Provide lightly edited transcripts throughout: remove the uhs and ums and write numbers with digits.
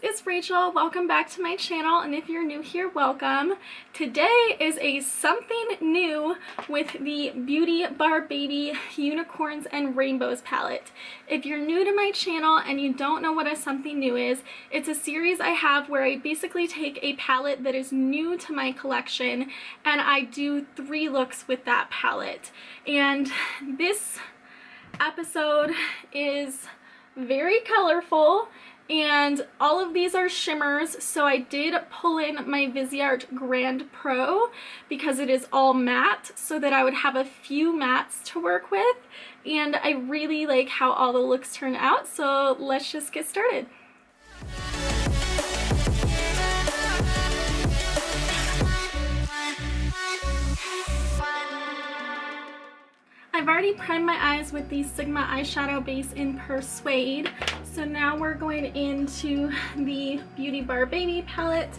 it's Rachel. Welcome back to my channel, and if you're new here, welcome. Today is a something new with the BeautyBarBaby Unicorns and Rainbows palette. If you're new to my channel and you don't know what a something new is, it's a series I have where I basically take a palette that is new to my collection and I do 3 looks with that palette. And this episode is very colorful, and all of these are shimmers, so I did pull in my Viseart Grand Pro because it is all matte so that I would have a few mattes to work with, and I really like how all the looks turn out, so let's just get started. I've already primed my eyes with the Sigma eyeshadow base in Persuade, so now we're going into the BeautyBarBaby palette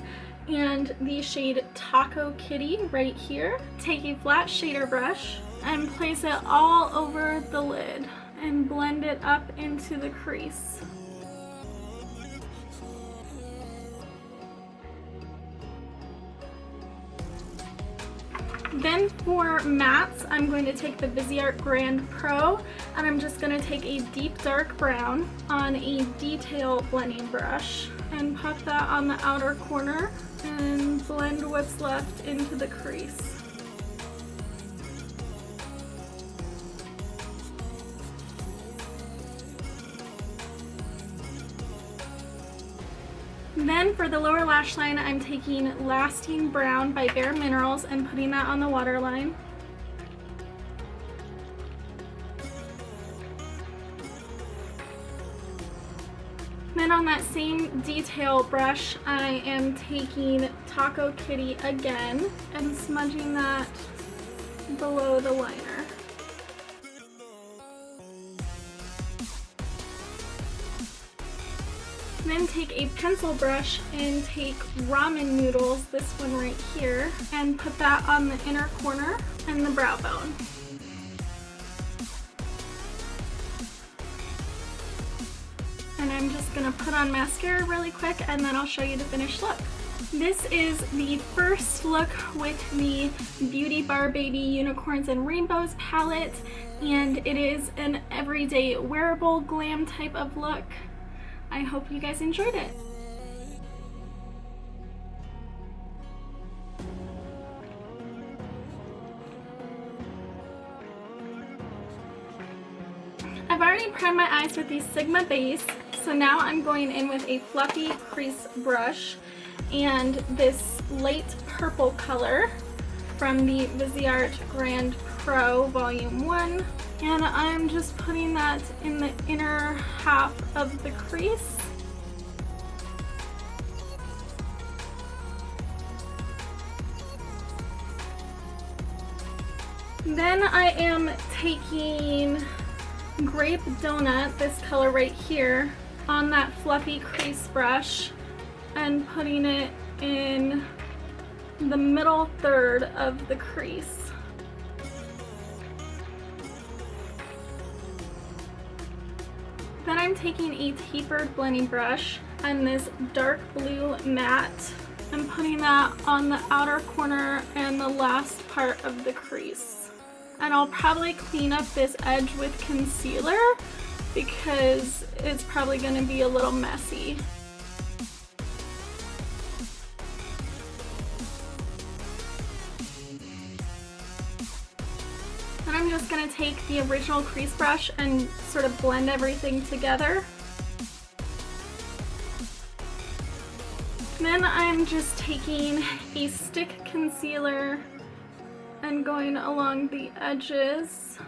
and the shade Taco Kitty right here. Take a flat shader brush and place it all over the lid and blend it up into the crease. Then for mattes, I'm going to take the Viseart Grand Pro, and I'm just going to take a deep dark brown on a detail blending brush and pop that on the outer corner and blend what's left into the crease. Then for the lower lash line, I'm taking Lasting Brown by Bare Minerals and putting that on the waterline. Then on that same detail brush, I am taking Taco Kitty again and smudging that below the liner. Then take a pencil brush and take ramen noodles, this one right here, and put that on the inner corner and the brow bone. And I'm just going to put on mascara really quick and then I'll show you the finished look. This is the first look with the BeautyBarBaby Unicorns and Rainbows palette, and it is an everyday wearable glam type of look. I hope you guys enjoyed it. I've already primed my eyes with the Sigma base, so now I'm going in with a fluffy crease brush and this light purple color from the Viseart Grand Pro Volume 1. And I'm just putting that in the inner half of the crease. Then I am taking Grape Donut, this color right here, on that fluffy crease brush and putting it in the middle third of the crease. Then I'm taking a tapered blending brush and this dark blue matte and putting that on the outer corner and the last part of the crease. And I'll probably clean up this edge with concealer because it's probably going to be a little messy. And I'm just going to take the original crease brush and sort of blend everything together. Then I'm just taking a stick concealer and going along the edges.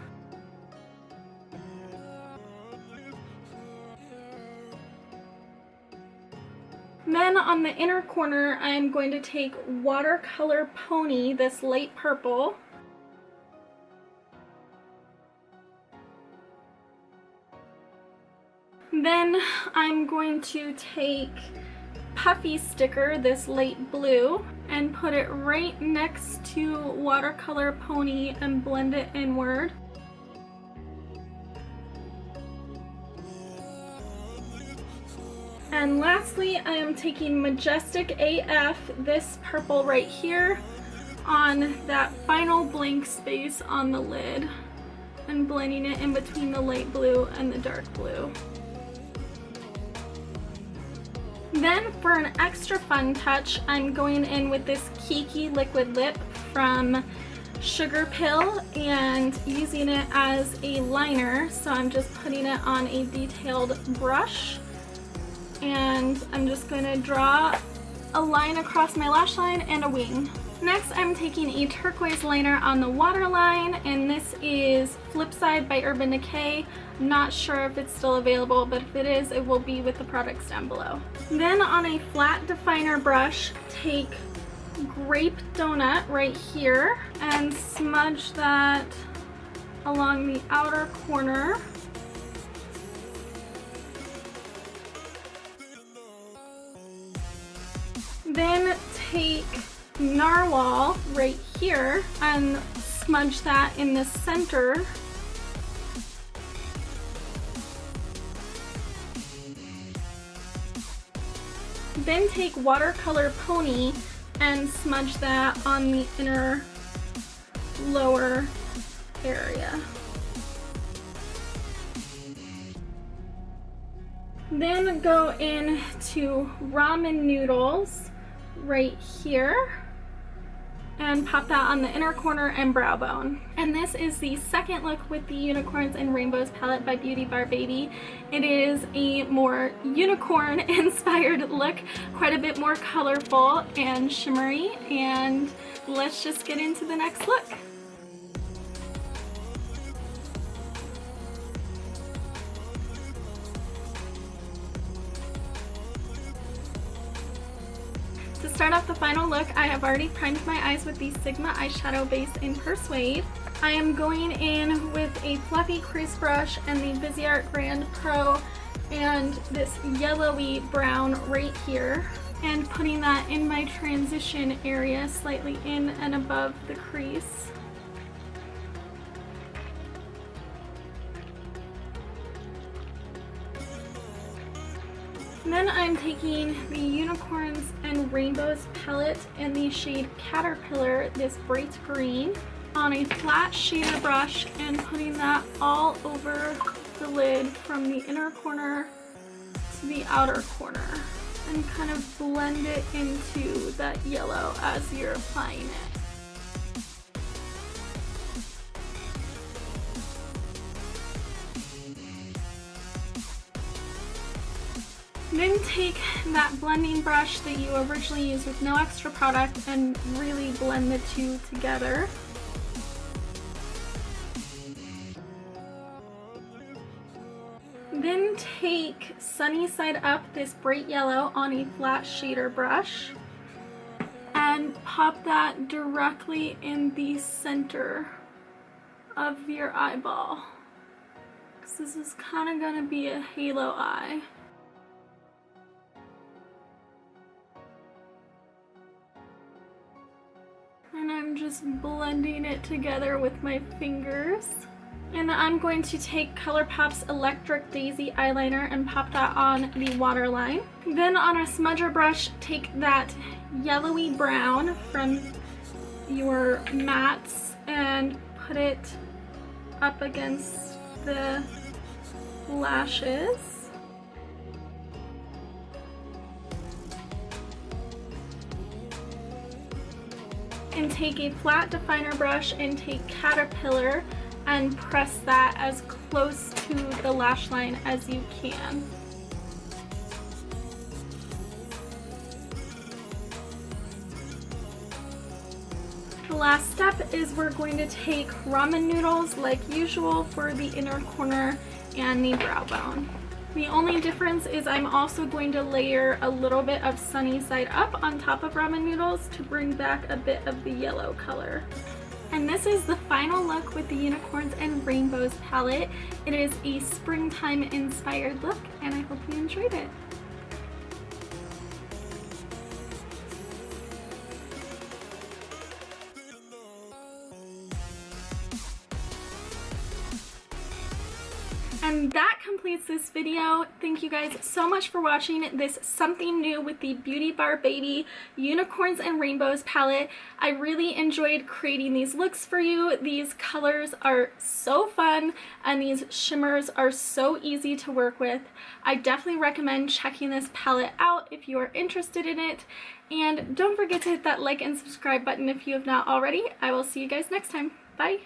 Then on the inner corner, I'm going to take Watercolor Pony, this light purple, then I'm going to take Puffy Sticker, this light blue, and put it right next to Watercolor Pony and blend it inward. And lastly, I am taking Majestic AF, this purple right here, on that final blank space on the lid and blending it in between the light blue and the dark blue. Then for an extra fun touch, I'm going in with this Kiki liquid lip from Sugar Pill and using it as a liner. So I'm just putting it on a detailed brush and I'm just going to draw a line across my lash line and a wing. Next, I'm taking a turquoise liner on the waterline, and this is Flipside by Urban Decay. I'm not sure if it's still available, but if it is, it will be with the products down below. Then on a flat definer brush, take Grape Donut right here and smudge that along the outer corner. Then take Narwhal right here and smudge that in the center. Then take Watercolor Pony and smudge that on the inner lower area. Then go into Ramen Noodles right here and pop that on the inner corner and brow bone. And this is the second look with the Unicorns and Rainbows palette by BeautyBarBaby. It is a more unicorn inspired look, quite a bit more colorful and shimmery, and let's just get into the next look. To start off the final look, I have already primed my eyes with the Sigma eyeshadow base in Persuade. I am going in with a fluffy crease brush and the Viseart Grand Pro and this yellowy brown right here, and putting that in my transition area slightly in and above the crease. Then I'm taking the Unicorns and Rainbows palette in the shade Caterpillar, this bright green, on a flat shader brush and putting that all over the lid from the inner corner to the outer corner, and kind of blend it into that yellow as you're applying it. Then take that blending brush that you originally used with no extra product and really blend the two together. Then take Sunny Side Up, this bright yellow, on a flat shader brush and pop that directly in the center of your eyeball, because this is kind of going to be a halo eye. And I'm just blending it together with my fingers. And I'm going to take ColourPop's Electric Daisy eyeliner and pop that on the waterline. Then on a smudger brush, take that yellowy brown from your mattes and put it up against the lashes. And take a flat definer brush and take Caterpillar and press that as close to the lash line as you can. The last step is we're going to take ramen noodles like usual for the inner corner and the brow bone. The only difference is I'm also going to layer a little bit of Sunny Side Up on top of ramen noodles to bring back a bit of the yellow color. And this is the final look with the Unicorns and Rainbows palette. It is a springtime inspired look and I hope you enjoyed it. And that completes completes this video. Thank you guys so much for watching this something new with the BeautyBarBaby Unicorns and Rainbows palette. I really enjoyed creating these looks for you. These colors are so fun and these shimmers are so easy to work with. I definitely recommend checking this palette out if you are interested in it. And don't forget to hit that like and subscribe button if you have not already. I will see you guys next time. Bye!